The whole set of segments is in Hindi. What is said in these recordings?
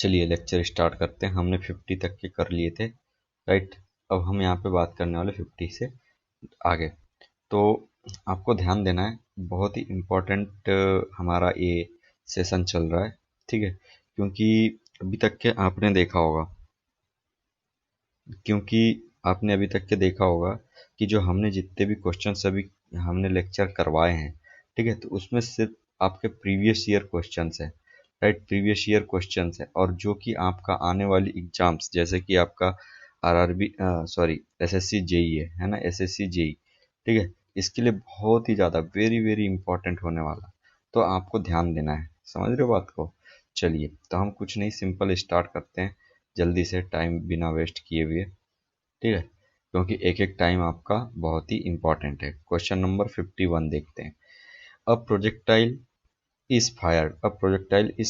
चलिए लेक्चर स्टार्ट करते हैं। हमने 50 तक के कर लिए थे, राइट। अब हम यहाँ पे बात करने वाले 50 से आगे। तो आपको ध्यान देना है, बहुत ही इम्पोर्टेंट हमारा ये सेशन चल रहा है, ठीक है। अभी तक के आपने देखा होगा क्योंकि आपने अभी तक के देखा होगा कि जो हमने जितने भी क्वेश्चन अभी हमने लेक्चर करवाए हैं, ठीक है, तो उसमें सिर्फ आपके प्रीवियस ईयर क्वेश्चंस है, राइट। प्रीवियस ईयर क्वेश्चंस है, और जो कि आपका आने वाली एग्जाम्स जैसे कि आपका आरआरबी, सॉरी, एसएससी जेई है ना, एसएससी जेई, ठीक है, इसके लिए बहुत ही ज़्यादा वेरी वेरी इंपॉर्टेंट होने वाला। तो आपको ध्यान देना है, समझ रहे हो बात को। चलिए तो हम कुछ नहीं, सिंपल स्टार्ट करते हैं जल्दी से, टाइम बिना वेस्ट किए हुए, ठीक है, क्योंकि एक एक टाइम आपका बहुत ही इंपॉर्टेंट है। क्वेश्चन नंबर 51 देखते हैं। A projectile is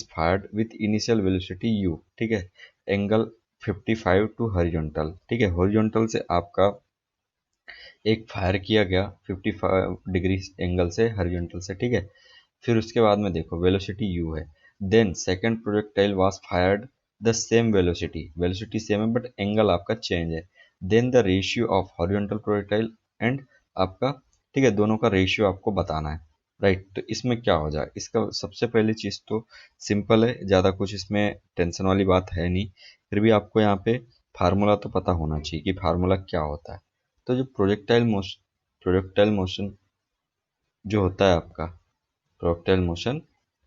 fired with initial velocity u, ठीक है, एंगल 55 टू हॉरिजॉन्टल, ठीक है, हॉरिजॉन्टल से आपका एक फायर किया गया 55 डिग्री एंगल से हॉरिजॉन्टल से, ठीक है। फिर उसके बाद में देखो वेलोसिटी u है। Then second projectile was fired the same velocity, velocity same है बट एंगल आपका चेंज है। Then the ratio of horizontal projectile and आपका, ठीक है, दोनों का रेशियो आपको बताना है, राइट। तो इसमें क्या हो जाए, इसका सबसे पहली चीज़ तो सिंपल है, ज़्यादा कुछ इसमें टेंशन वाली बात है नहीं। फिर भी आपको यहाँ पे फार्मूला तो पता होना चाहिए कि फार्मूला क्या होता है। तो जो प्रोजेक्टाइल मोशन जो होता है आपका, प्रोजेक्टाइल मोशन,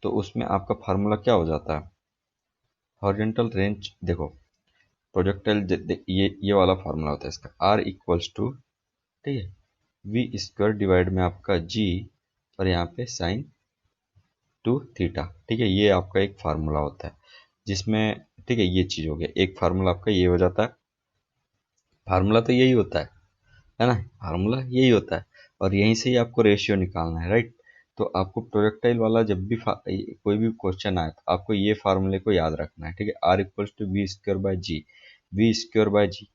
तो उसमें आपका फार्मूला क्या हो जाता है, हॉरिजॉन्टल रेंज। देखो प्रोजेक्टाइल, ये वाला फार्मूला होता है इसका, आर इक्वल्स टू, ठीक है, वी स्क्वायर डिवाइड में आपका जी, और यहाँ पे साइन टू थीटा, ठीक है। ये आपका एक फार्मूला होता है जिसमें, ठीक है, ये चीज़ हो गया एक फार्मूला आपका, ये हो जाता है। फार्मूला तो यही होता है ना, फार्मूला यही होता है, और यहीं से ही आपको रेशियो निकालना है, राइट। तो आपको प्रोजेक्टाइल वाला जब भी कोई भी क्वेश्चन आए तो आपको ये फार्मूले को याद रखना है, ठीक है, R equals to V square by G, V square by G.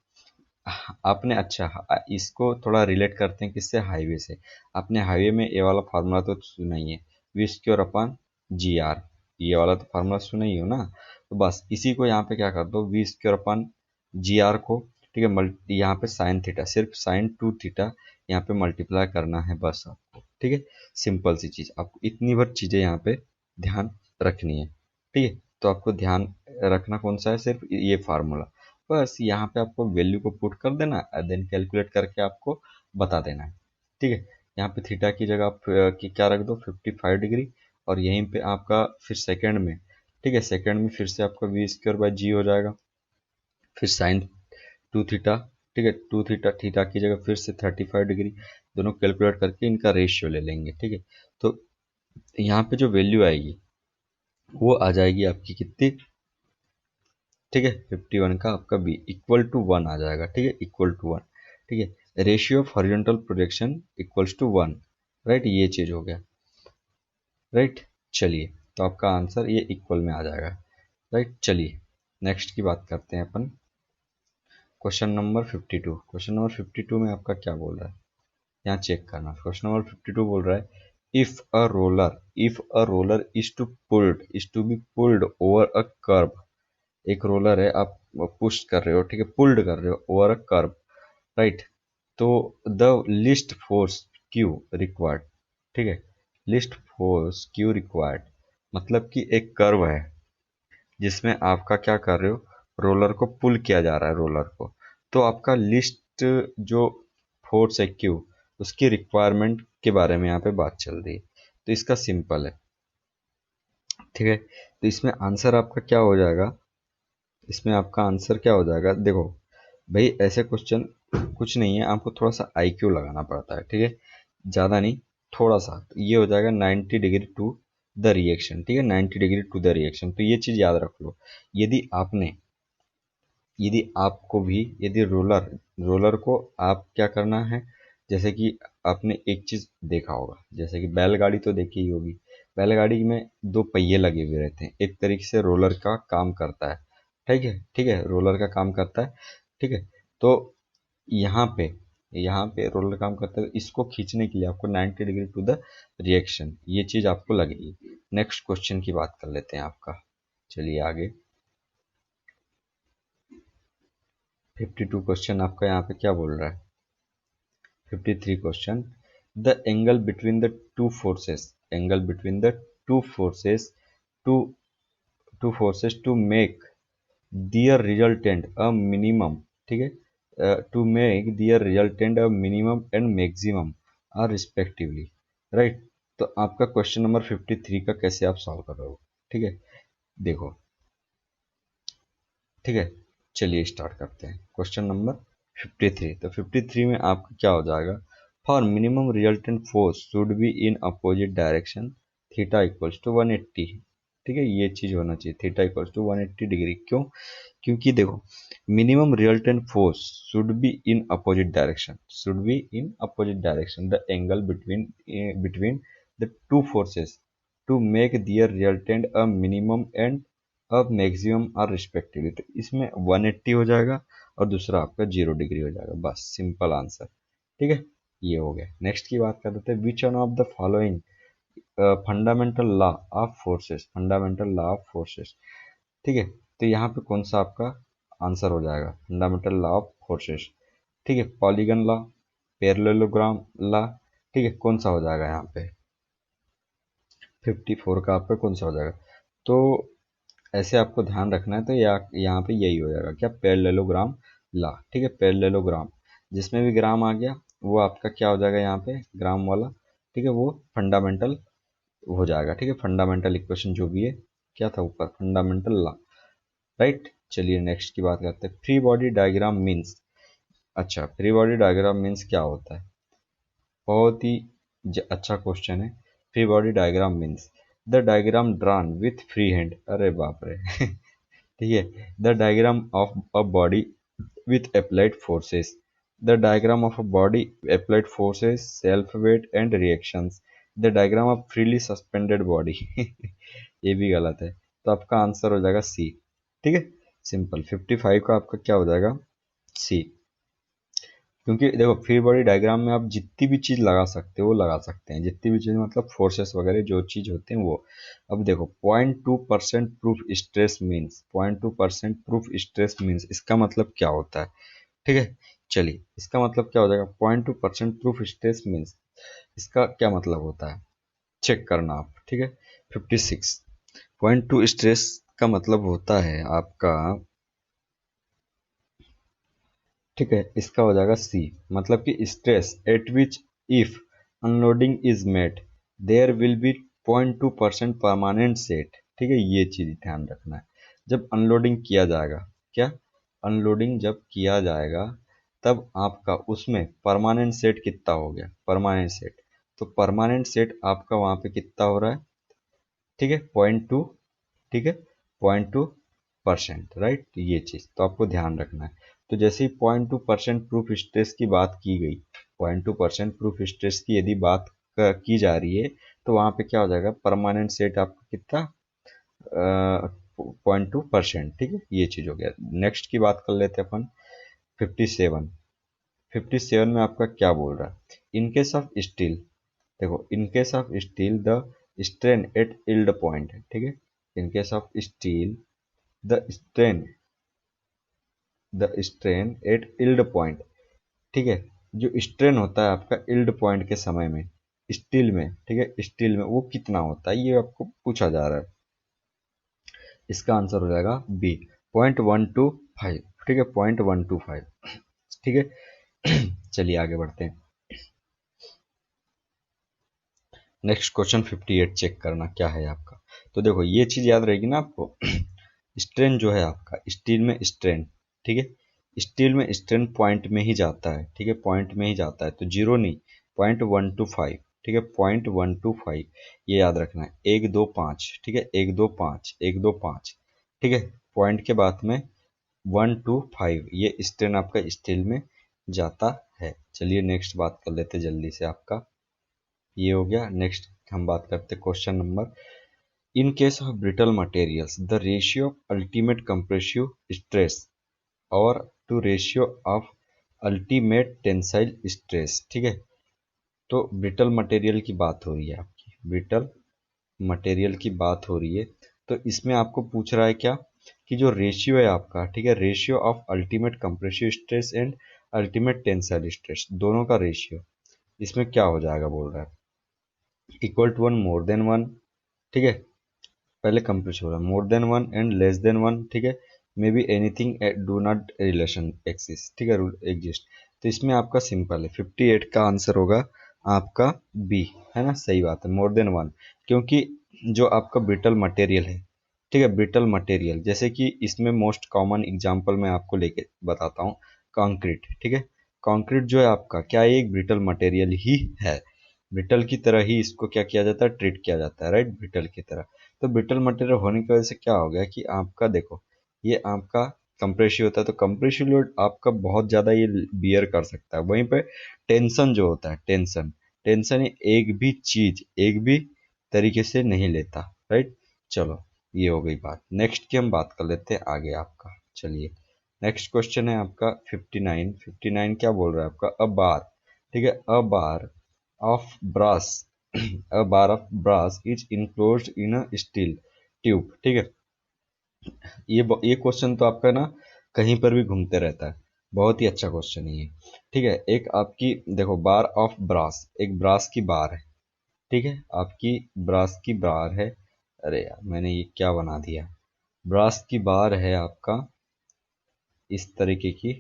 आपने, अच्छा, इसको थोड़ा रिलेट करते हैं किससे, हाईवे से। आपने हाईवे में ये वाला फार्मूला तो सुना ही है, v square upon g r, ये वाला तो फार्मूला सुना ही हो ना। तो बस इसी को यहाँ पे क्या कर दो, v square upon g r को, ठीक है, मल्टी यहाँ पे साइन थीटा, सिर्फ साइन टू थीटा यहाँ पे मल्टीप्लाई करना है बस आपको, ठीक है। सिंपल सी चीज़, आपको इतनी भर चीज़ें यहाँ पे ध्यान रखनी है, ठीक है। तो आपको ध्यान रखना कौन सा है, सिर्फ ये फार्मूला। बस यहाँ पे आपको वैल्यू को पुट कर देना है, देन कैलकुलेट करके आपको बता देना है, ठीक है। यहाँ पे थीटा की जगह आप की क्या रख दो, 55 डिग्री, और यहीं पे आपका फिर सेकंड में, ठीक है, सेकंड में फिर से आपका वी स्क्वायर बाय जी हो जाएगा, फिर साइन टू थीटा, ठीक है, टू थीटा, थीटा की जगह फिर से 35 डिग्री, दोनों कैलकुलेट करके इनका रेशियो ले लेंगे, ठीक है। तो यहाँ पे जो वैल्यू आएगी वो आ जाएगी आपकी कितनी, ठीक है, 51 का आपका बी इक्वल टू 1 आ जाएगा, ठीक है, इक्वल टू 1, ठीक है। Ratio of horizontal projection equals to 1, right, ये चीज हो गया, राइट। चलिए तो आपका आंसर ये इक्वल में आ जाएगा, राइट। चलिए नेक्स्ट की बात करते हैं अपन, क्वेश्चन नंबर 52। क्वेश्चन नंबर 52 में आपका क्या बोल रहा है, यहाँ चेक करना। क्वेश्चन नंबर 52 बोल रहा है, if a roller is to be pulled over a curve, एक रोलर है, आप पुश कर रहे हो, ठीक है, पुल्ड कर रहे हो ओवर अ कर्व, राइट। तो the list force Q required, ठीक है, लिस्ट फोर्स क्यू रिक्वायर्ड, मतलब कि एक कर्व है जिसमें आपका क्या कर रहे हो, रोलर को पुल किया जा रहा है, रोलर को। तो आपका लिस्ट जो फोर्स है क्यू, उसकी रिक्वायरमेंट के बारे में यहाँ पे बात चल रही है। तो इसका सिंपल है, ठीक है। तो इसमें आंसर आपका क्या हो जाएगा, इसमें आपका आंसर क्या हो जाएगा, देखो भाई ऐसे क्वेश्चन कुछ नहीं है, आपको थोड़ा सा आईक्यू लगाना पड़ता है, ठीक है, ज़्यादा नहीं, थोड़ा सा। तो ये हो जाएगा 90 डिग्री टू द रिएक्शन, ठीक है, 90 डिग्री टू द रिएक्शन। तो ये चीज़ याद रख लो, यदि आपने, यदि आपको भी, यदि रोलर रोलर को आप क्या करना है, जैसे कि आपने एक चीज़ देखा होगा, जैसे कि बैलगाड़ी तो देखी ही होगी, बैलगाड़ी में दो पहिए लगे हुए रहते हैं, एक तरीके से रोलर का काम करता है, ठीक है, ठीक है, रोलर का काम करता है, ठीक है। तो यहाँ पे यहाँ पे रोलर काम करता है, इसको खींचने के लिए आपको 90 डिग्री टू द रिएक्शन, ये चीज़ आपको लगेगी। नेक्स्ट क्वेश्चन की बात कर लेते हैं आपका, चलिए आगे। 52 क्वेश्चन आपका यहाँ पे क्या बोल रहा है? 53 question, the angle between the two forces, angle between the two forces, two two forces to make their resultant a minimum, ठीक है, to make their resultant a minimum and maximum are respectively, right. तो आपका क्वेश्चन नंबर 53 का कैसे आप सॉल्व कर रहे हो? ठीक है, देखो, ठीक है, चलिए स्टार्ट करते हैं। क्वेश्चन नंबर 53, तो 53 में आपका क्या हो जाएगा? For minimum resultant force should be in opposite direction, theta equals to 180, ठीक है, ये चीज होना चाहिए, थीटा इक्वल्स टू 180 डिग्री। क्यों? क्योंकि देखो, minimum resultant force should be in opposite direction, should be in opposite direction, the angle between between the two forces to make their resultant a minimum and अब मैक्सिमम आर रिस्पेक्टिवली। तो इसमें 180 हो जाएगा और दूसरा आपका 0 डिग्री हो जाएगा, बस सिंपल आंसर, ठीक है, ये हो गया। नेक्स्ट की बात कर देते हैं, which one of the following fundamental law of forces, fundamental law of forces, ठीक है, तो यहाँ पे कौन सा आपका आंसर हो जाएगा? फंडामेंटल लॉ ऑफ फोर्सेस, ठीक है, पॉलीगन लॉ, पैरेललोग्राम लॉ, ठीक है, कौन सा हो जाएगा यहाँ पे? 54 का आपका कौन सा हो जाएगा? तो ऐसे आपको ध्यान रखना है, तो यहाँ पे यही हो जाएगा क्या? पैरेललोग्राम ला, ठीक है, पैरेललोग्राम, जिसमें भी ग्राम आ गया वो आपका क्या हो जाएगा यहाँ पे? ग्राम वाला, ठीक है, वो फंडामेंटल हो जाएगा, ठीक है, फंडामेंटल इक्वेशन जो भी है, क्या था ऊपर? फंडामेंटल ला, राइट। चलिए नेक्स्ट की बात करते हैं, फ्री बॉडी डायग्राम मीन्स। अच्छा, फ्री बॉडी डायग्राम मीन्स क्या होता है? बहुत ही अच्छा क्वेश्चन है। Free body diagram means the diagram drawn with free hand, अरे बाप रे ठीक है, the diagram of a body with applied forces, the diagram of a body, applied forces, self weight and reactions, the diagram of freely suspended body ये भी गलत है, तो आपका आंसर हो जाएगा सी, ठीक है, सिंपल। 55 का आपका क्या हो जाएगा? सी, क्योंकि देखो फ्री बॉडी डायग्राम में आप जितनी भी चीज लगा सकते हो वो लगा सकते हैं, जितनी भी चीज मतलब फोर्सेस वगैरह जो चीज होते हैं वो। अब देखो 0.2% proof stress means, 0.2% proof stress means इसका मतलब क्या होता है? ठीक है, चलिए इसका मतलब क्या हो जाएगा? 0.2% प्रूफ स्ट्रेस मीन्स इसका क्या मतलब होता है, चेक करना आप, ठीक है। 56 0.2 स्ट्रेस का मतलब होता है आपका, ठीक है, इसका हो जाएगा सी, मतलब कि stress at which if unloading is made there will be 0.2% permanent set, ठीक है, ये चीज ध्यान रखना है। जब अनलोडिंग किया जाएगा, क्या? अनलोडिंग जब किया जाएगा तब आपका उसमें परमानेंट सेट कितना हो गया? परमानेंट सेट, तो परमानेंट सेट आपका वहां पे कितना हो रहा है? ठीक है, 0.2, ठीक है, 0.2%, राइट, ये चीज तो आपको ध्यान रखना है। तो जैसे ही 0.2% प्रूफ स्ट्रेस की बात की गई, 0.2% प्रूफ स्ट्रेस की यदि बात की जा रही है, तो वहां पे क्या हो जाएगा? परमानेंट सेट आपका कितना? 0.2%, ठीक है, ये चीज हो गया। नेक्स्ट की बात कर लेते हैं अपन, 57। 57 में आपका क्या बोल रहा है? इन केस ऑफ स्टील, देखो in case of steel the strain at yield point, ठीक है, in case of steel the strain, the strain at yield point, ठीक है, जो स्ट्रेन होता है आपका इल्ड पॉइंट के समय में स्टील में, ठीक है, स्टील में वो कितना होता है ये आपको पूछा जा रहा है। इसका आंसर हो जाएगा बी, 0.125, ठीक है, 0.125, ठीक है चलिए आगे बढ़ते हैं। नेक्स्ट क्वेश्चन 58 चेक करना क्या है आपका। तो देखो ये चीज याद रहेगी ना आपको स्ट्रेन जो है आपका स्टील में स्ट्रेन, ठीक है, स्टील में स्ट्रेन पॉइंट में ही जाता है, ठीक है, पॉइंट में ही जाता है, तो जीरो नहीं, 0.125, ठीक है, 0.125, ये याद रखना है, 125, ठीक है, 125, 125, ठीक है, पॉइंट के बाद में 125, ये स्ट्रेन आपका स्टील में जाता है। चलिए नेक्स्ट बात कर लेते जल्दी से, आपका ये हो गया। नेक्स्ट हम बात करते question number, in case of brittle materials the ratio of ultimate compressive stress और to ratio of ultimate tensile stress, ठीक है, तो ब्रिटल मटेरियल की बात हो रही है आपकी, ब्रिटल मटेरियल की बात हो रही है, तो इसमें आपको पूछ रहा है क्या कि जो रेशियो है आपका, ठीक है, ratio of ultimate compressive stress and ultimate tensile stress, दोनों का रेशियो इसमें क्या हो जाएगा बोल रहा है, equal to one, more than one, ठीक है, पहले कंप्रेस हो रहा है, more than one and less than one, ठीक है, may be anything do not relation exist, ठीक है, रूल एग्जिस्ट। तो इसमें आपका सिंपल है, 58 का आंसर होगा आपका बी, है ना, सही बात है, मोर देन वन, क्योंकि जो आपका ब्रिटल मटेरियल है, ठीक है, ब्रिटल मटेरियल, जैसे कि इसमें मोस्ट कॉमन एग्जांपल मैं आपको लेके बताता हूँ, कंक्रीट, ठीक है, कंक्रीट जो है आपका क्या है, एक ब्रिटल मटेरियल ही है, ब्रिटल की तरह ही इसको क्या किया जाता है, ट्रीट किया जाता है, राइट, ब्रिटल की तरह। तो ब्रिटल मटेरियल होने की वजह से क्या हो गया कि आपका देखो, ये आपका कंप्रेसिव होता है, तो कंप्रेसिव लोड आपका बहुत ज़्यादा ये बियर कर सकता है, वहीं पे टेंशन जो होता है, टेंशन, टेंशन एक भी चीज एक भी तरीके से नहीं लेता, राइट। चलो ये हो गई बात, नेक्स्ट की हम बात कर लेते हैं आगे आपका, चलिए नेक्स्ट क्वेश्चन है आपका 59। 59 क्या बोल रहा है आपका, अ बार, ठीक है, a bar of brass a bar of brass is enclosed in a steel tube, ठीक है, ये क्वेश्चन तो आपका ना कहीं पर भी घूमते रहता है, बहुत ही अच्छा क्वेश्चन है ये, ठीक है। एक आपकी देखो बार ऑफ ब्रास, एक ब्रास की बार है, ठीक है, आपकी ब्रास की बार है, अरे यार मैंने ये क्या बना दिया, ब्रास की बार है आपका इस तरीके की,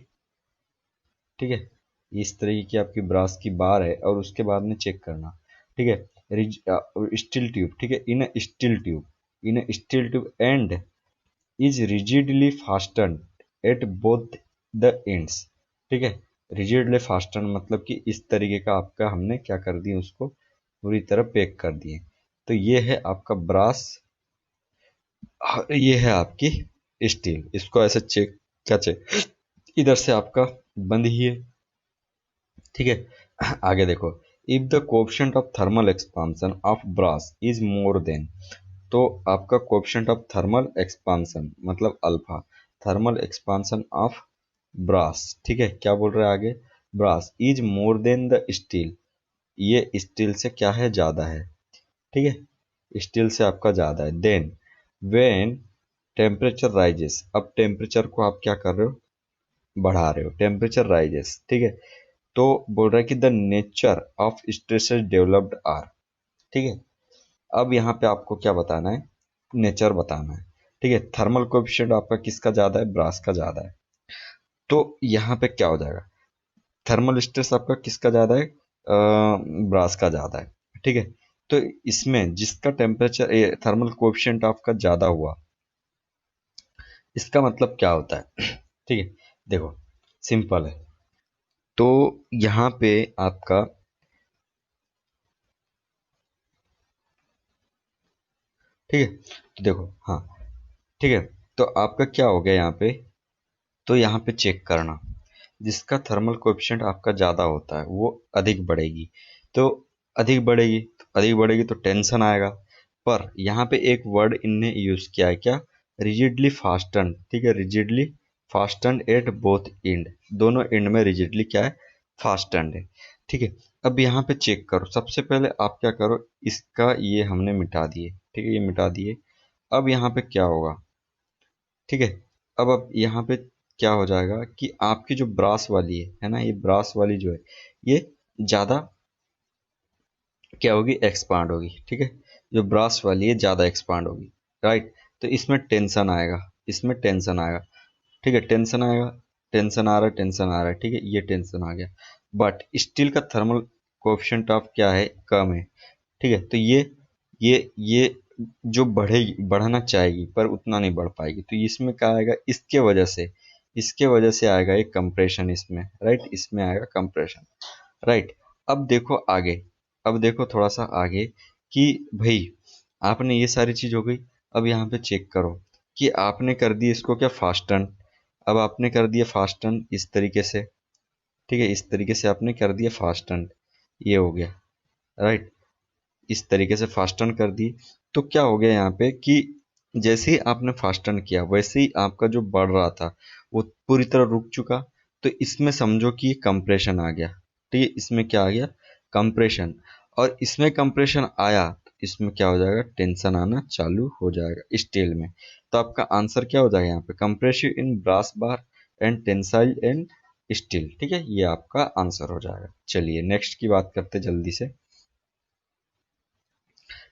ठीक है, इस तरीके की आपकी ब्रास की बार है, और उसके बाद में चेक करना, ठीक है, स्टील ट्यूब, ठीक है, in steel tube, in steel tube end is rigidly fasten at both the ends, ठीक है, रिजिडली फास्टन मतलब कि इस तरीके का आपका हमने क्या कर दिया, उसको पूरी तरह पैक कर दिए। तो ये है आपका ब्रास, ये है आपकी स्टील, इसको ऐसे चेक, क्या चेक, इधर से आपका बंद ही है, ठीक है। आगे देखो, if the coefficient of thermal expansion of brass is more than, तो आपका कोएफिशिएंट ऑफ थर्मल एक्सपांशन मतलब alpha, thermal expansion of brass, ठीक है, क्या बोल रहा है आगे, brass is more than the steel, ये स्टील से क्या है, ज्यादा है, ठीक है, स्टील से आपका ज्यादा है, देन व्हेन टेम्परेचर राइजेस, अब टेम्परेचर को आप क्या कर रहे हो, बढ़ा रहे हो, टेम्परेचर राइजेस, ठीक है, तो बोल रहा है कि the nature of stresses developed are, ठीक है, अब यहाँ पे आपको क्या बताना है, नेचर बताना है, ठीक है, थर्मल कोएफिशिएंट आपका किसका ज्यादा है, ब्रास का ज्यादा है, तो यहाँ पे क्या हो जाएगा, थर्मल स्ट्रेस आपका किसका ज्यादा है, ब्रास का ज्यादा है, ठीक है, तो इसमें जिसका टेम्परेचर थर्मल कोएफिशिएंट आपका ज्यादा हुआ, इसका मतलब क्या होता है, ठीक है, देखो सिंपल है, तो यहाँ पे आपका, ठीक है, तो देखो हाँ, ठीक है, तो आपका क्या हो गया यहाँ पे, तो यहाँ पे चेक करना, जिसका थर्मल कोएफिशिएंट आपका ज़्यादा होता है वो अधिक बढ़ेगी, तो अधिक बढ़ेगी तो टेंशन आएगा, पर यहाँ पे एक वर्ड इनने यूज़ किया है क्या, रिजिडली फास्टन, ठीक है, rigidly fasten at both and, दोनों एंड में रिजिडली क्या है, फास्टन है, ठीक है। अब यहाँ पे चेक करो, सबसे पहले आप क्या करो, इसका ये हमने मिटा दिए, ठीक है, ये मिटा दिए, अब यहाँ पे क्या होगा, ठीक है, अब यहाँ पे क्या हो जाएगा कि आपकी जो ब्रास वाली है ना, ये ब्रास वाली जो है ये ज़्यादा क्या होगी, एक्सपांड होगी, ठीक है, जो ब्रास वाली है ज़्यादा एक्सपांड होगी, राइट, तो इसमें टेंशन आएगा, इसमें टेंशन आएगा, ठीक है, टेंशन आएगा, टेंशन आ रहा है, टेंशन आ रहा है, ठीक है, ये टेंशन आ गया, बट स्टील का थर्मल कोएफिशिएंट ऑफ क्या है, कम है, ठीक है, तो ये जो बढ़ेगी, बढ़ना चाहेगी पर उतना नहीं बढ़ पाएगी, तो इसमें क्या आएगा, इसके वजह से आएगा एक कंप्रेशन इसमें, राइट, इसमें आएगा कंप्रेशन, राइट। अब देखो आगे, अब देखो थोड़ा सा आगे कि भाई आपने ये सारी चीज हो गई, अब यहाँ पे चेक करो कि आपने कर दी इसको क्या, फास्टन, अब आपने कर दिया फास्टन इस तरीके से, ठीक है, इस तरीके से आपने कर दिया फास्टन, ये हो गया, राइट, इस तरीके से फास्टन कर दी, तो क्या हो गया यहाँ पे कि जैसे ही आपने फास्टन किया वैसे ही आपका जो बढ़ रहा था वो पूरी तरह रुक चुका, तो इसमें समझो कि कंप्रेशन आ गया, ठीक है, इसमें क्या आ गया, कंप्रेशन, और इसमें कंप्रेशन आया, इसमें क्या हो जाएगा, टेंशन आना चालू हो जाएगा स्टील में। तो आपका आंसर क्या हो जाएगा यहाँ पे, compressive in brass bar and tensile in steel. ठीक है, ये आपका आंसर हो जाएगा। चलिए नेक्स्ट की बात करते जल्दी से।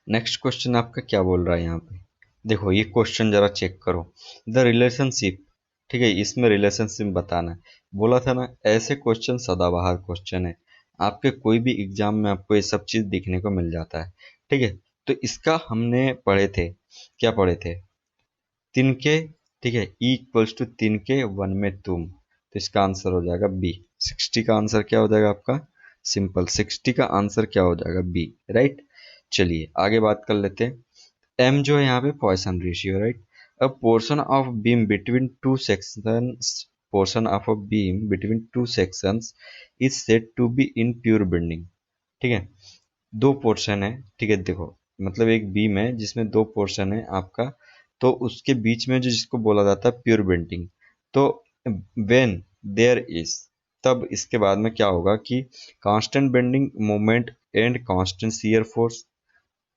नेक्स्ट क्वेश्चन आपका क्या बोल रहा है यहाँ पे, देखो ये क्वेश्चन जरा चेक करो। द रिलेशनशिप, ठीक है, इसमें रिलेशनशिप बताना है। बोला था ना ऐसे क्वेश्चन सदाबहार क्वेश्चन है, आपके कोई भी एग्जाम में आपको ये सब चीज दिखने को मिल जाता है। ठीक है, तो इसका हमने पढ़े थे, क्या पढ़े थे, तिनके, ठीक है, ई इक्वल्स टू तिनके वन में तुम। तो इसका आंसर हो जाएगा बी। 60 का आंसर क्या हो जाएगा आपका, सिंपल 60 का आंसर क्या हो जाएगा, बी, राइट। चलिए आगे बात कर लेते हैं। एम जो है यहाँ पे Poisson ratio, right. A portion of beam between two sections, portion of a beam between two sections is said to be in pure bending. ठीक है, दो पोर्शन है, ठीक है, देखो मतलब एक बीम है जिसमें दो पोर्शन है आपका, तो उसके बीच में जो जिसको बोला जाता है प्योर बेंडिंग। तो व्हेन देयर इज, तब इसके बाद में क्या होगा कि constant bending moment and constant shear force.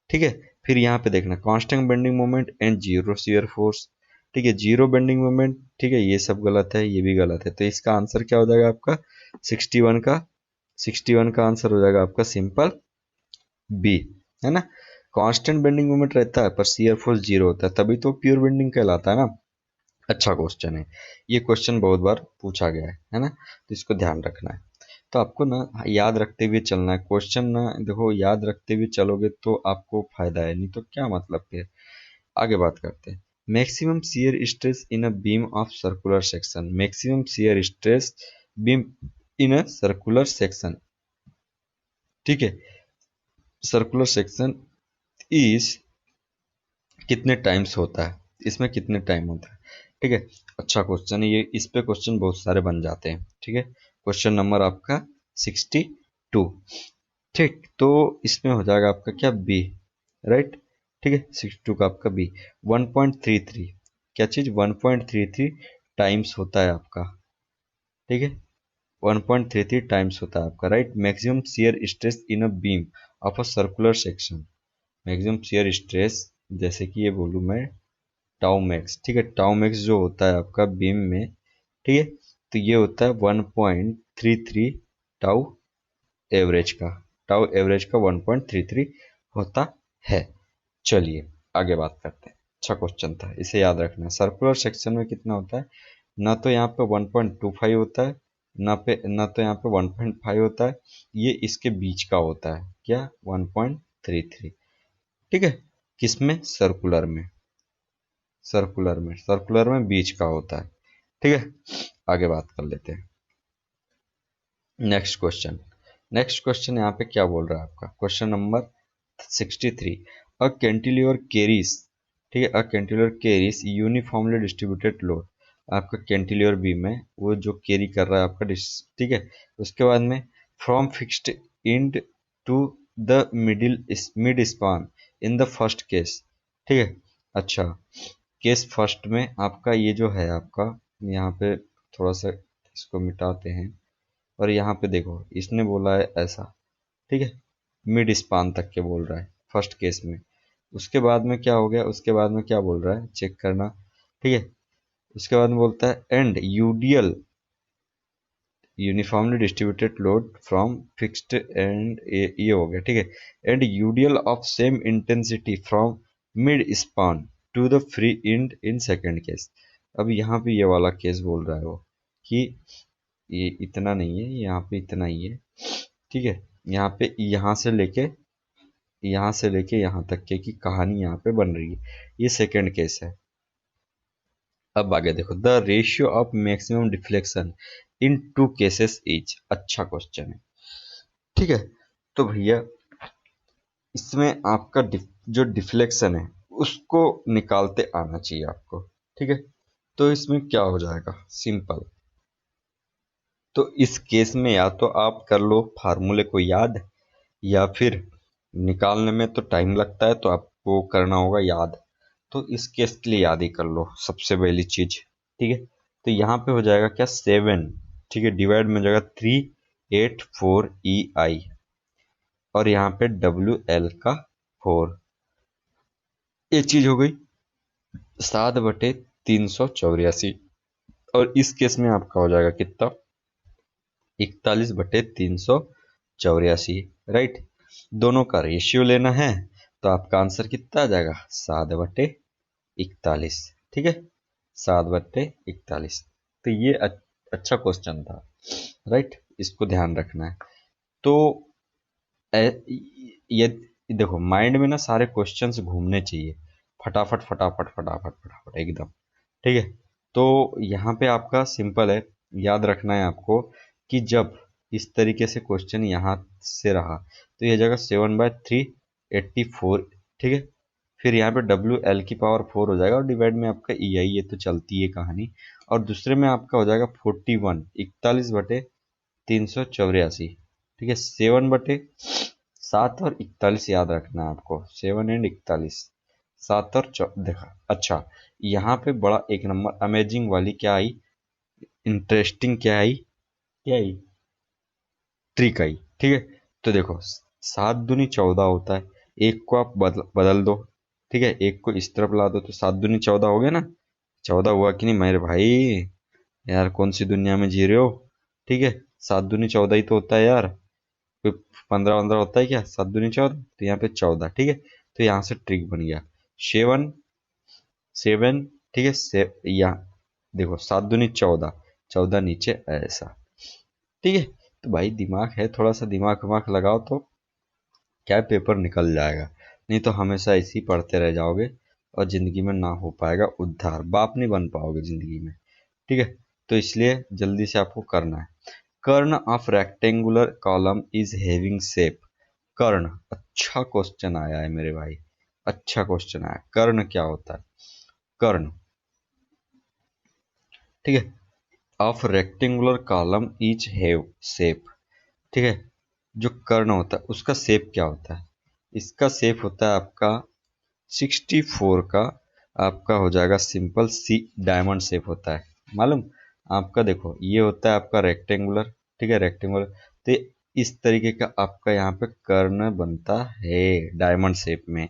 ठीक है, फिर यहाँ पे देखना constant bending moment and zero shear force. ठीक है, जीरो बेंडिंग मोमेंट, ठीक है, ये सब गलत है, ये भी गलत है। तो इसका आंसर क्या हो जाएगा आपका 61 का, 61 का आंसर हो जाएगा आपका सिंपल बी, है ना। कांस्टेंट बेंडिंग मोमेंट रहता है पर शियर फोर्स जीरो होता है, तभी तो प्योर बेंडिंग कहलाता है ना। अच्छा क्वेश्चन है, ये क्वेश्चन बहुत बार पूछा गया है ना, तो इसको ध्यान रखना है। तो आपको ना याद रखते हुए चलना है क्वेश्चन ना, देखो याद रखते हुए चलोगे तो आपको फायदा है, नहीं तो क्या मतलब फिर। आगे बात करते हैं। Maximum shear stress in a beam of circular section, maximum shear stress beam in a circular section, ठीक है, सर्कुलर सेक्शन इज कितने टाइम्स होता है, इसमें कितने टाइम होता है। ठीक है, अच्छा क्वेश्चन है ये, इस पे क्वेश्चन बहुत सारे बन जाते हैं। ठीक है, क्वेश्चन नंबर आपका 62। ठीक, तो इसमें हो जाएगा आपका क्या, बी, राइट। ठीक है, 62 का आपका बी। 1.33, क्या चीज, 1.33 टाइम्स होता है आपका। ठीक है, 1.33 टाइम्स होता है आपका, right. Maximum shear stress in a beam of a circular section, maximum shear stress, जैसे कि ये बोलूँ मैं टाउ मैक्स, ठीक है, टाउ मैक्स जो होता है आपका बीम में, ठीक है, तो ये होता है 1.33 टाउ एवरेज का, टाउ एवरेज का 1.33 होता है। चलिए आगे बात करते हैं। अच्छा क्वेश्चन था, इसे याद रखना। सर्कुलर सेक्शन में कितना होता है, ना तो यहाँ पे 1.25 होता है, ना तो यहाँ पे 1.5 होता है, ये इसके बीच का होता है, क्या, 1.33। ठीक है, किसमें, सर्कुलर में, सर्कुलर में बीच का होता है। ठीक है, आगे बात कर लेते हैं। नेक्स्ट क्वेश्चन, नेक्स्ट क्वेश्चन यहाँ पे क्या बोल रहा है आपका, क्वेश्चन नंबर 63। अ कैंटिलीवर कैरीज, ठीक है, अ cantilever carries uniformly distributed load, आपका कैंटिलीवर बीम है वो जो कैरी कर रहा है आपका ठीक है, उसके बाद में from fixed end to the mid span in the first case. ठीक है, अच्छा, केस फर्स्ट में आपका ये जो है आपका, यहाँ पे थोड़ा सा इसको मिटाते हैं, और यहाँ पे देखो इसने बोला है ऐसा, ठीक है, मिड स्पान तक के बोल रहा है फर्स्ट केस में। उसके बाद में क्या हो गया, उसके बाद में क्या बोल रहा है चेक करना। ठीक है, उसके बाद में बोलता है and UDL, uniformly distributed load from fixed end, ये हो गया, ठीक है, and UDL of same intensity from mid span to the free end in second case. अब यहाँ पे ये वाला केस बोल रहा है वो कि ये इतना नहीं है, यहाँ पे इतना ही है। ठीक है, यहाँ पे यहाँ से लेके यहाँ तक के की कहानी यहाँ पे बन रही है, ये सेकंड केस है। अब आगे देखो, the ratio of maximum deflection in two cases is, अच्छा क्वेश्चन है। ठीक है, तो भैया इसमें आपका जो डिफ्लेक्शन है उसको निकालते आना चाहिए आपको। ठीक है, तो इसमें क्या हो जाएगा, सिंपल, तो इस केस में या तो आप कर लो फार्मूले को याद, या फिर निकालने में तो टाइम लगता है तो आपको करना होगा याद। तो इस केस के लिए याद ही कर लो सबसे पहली चीज। ठीक है, तो यहाँ पे हो जाएगा क्या, 7, ठीक है, डिवाइड में हो जाएगा 384 EI, और यहाँ पे WL का 4, ये चीज हो गई 7/384। और इस केस में आपका हो जाएगा कितना, 41/384, राइट। दोनों का रेशियो लेना है तो आपका आंसर कितना आ जाएगा, 7/41, ठीक है, 7/41। तो ये अच्छा क्वेश्चन था, राइट, इसको ध्यान रखना है। तो ये देखो माइंड में ना सारे क्वेश्चंस घूमने चाहिए, फटाफट फटाफट फटाफट फटाफट एकदम, ठीक है। तो यहाँ पे आपका सिंपल है, याद रखना है आपको कि जब इस तरीके से क्वेश्चन यहाँ से रहा तो यह जगह 7/384, ठीक है। फिर यहाँ पे WL⁴ हो जाएगा और डिवाइड में आपका EI, ये तो चलती है कहानी। और दूसरे में आपका हो जाएगा 41, 41/384, ठीक है। 7 और 41 याद रखना है आपको, 7 एंड 41, 7 और देखा। अच्छा, यहाँ पे बड़ा एक नंबर अमेजिंग वाली क्या आई, इंटरेस्टिंग क्या आई, क्या आई, ट्रिक आई, ठीक है। तो देखो 7 दूनी 14 होता है, एक को आप बदल दो, ठीक है, एक को इस तरफ ला दो तो 7 दूनी 14 हो गया ना, 14 हुआ कि नहीं मेरे भाई, यार कौन सी दुनिया में जी रहे हो, ठीक है। 7 दूनी 14 ही तो होता है यार, कोई 15 15 होता है क्या, 7 दूनी 14, तो यहाँ पे 14, ठीक है। तो यहाँ से ट्रिक बन गया, 7 7, ठीक है, यहाँ देखो 7 दूनी 14, 14 नीचे ऐसा, ठीक है। तो भाई दिमाग है, थोड़ा सा दिमाग विमाग लगाओ तो क्या पेपर निकल जाएगा, नहीं तो हमेशा इसी पढ़ते रह जाओगे और जिंदगी में ना हो पाएगा उद्धार, बाप नहीं बन पाओगे जिंदगी में, ठीक है। तो इसलिए जल्दी से आपको करना है। Kern of rectangular column is having shape, kern, अच्छा क्वेश्चन आया है मेरे भाई, अच्छा क्वेश्चन आया। कर्ण क्या होता है, कर्ण, ठीक है, of rectangular column is have shape, ठीक है। जो कर्ण होता है उसका शेप क्या होता है, इसका शेप होता है आपका 64 का, आपका हो जाएगा सिंपल सी डायमंड शेप होता है, मालूम आपका। देखो ये होता है आपका रेक्टेंगुलर, ठीक है, रेक्टेंगुलर। तो इस तरीके का आपका यहाँ पे कर्ण बनता है डायमंड शेप में,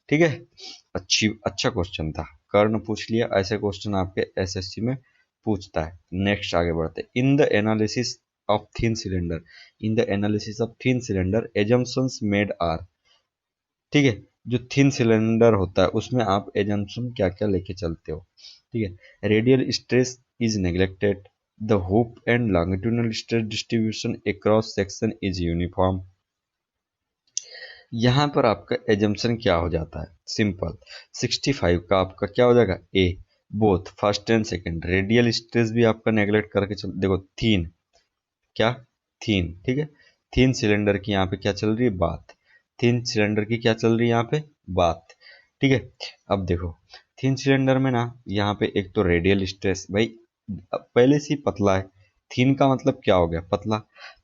ठीक है। अच्छा क्वेश्चन था, कर्ण पूछ लिया, ऐसे क्वेश्चन आपके SSC में पूछता है। नेक्स्ट आगे बढ़ते, in the analysis of thin cylinder, in the analysis of thin cylinder assumptions made are, ठीक है। जो थिन सिलेंडर होता है उसमें आप एजम्पशन क्या क्या लेके चलते हो, ठीक है। Radial stress is neglected, the hoop and longitudinal stress distribution across section is uniform. यहाँ पर आपका एजम्पशन क्या हो जाता है, सिंपल, 65 का आपका क्या हो जाएगा, A, both first and second. Radial stress भी आपका नेग्लेक्ट करके चल, देखो थीन, क्या, थीन, ठीक है। थीन सिलेंडर की यहाँ पे क्या चल रही है, बात, थीन सिलेंडर की क्या चल रही है यहाँ पे, बात, ठीक है। अब देखो थीन सिलेंडर में ना यहाँ पे एक तो रेडियल स्ट्रेस, भाई पहले से ही पतला है, थीन का मतलब क्या हो गया, पतला।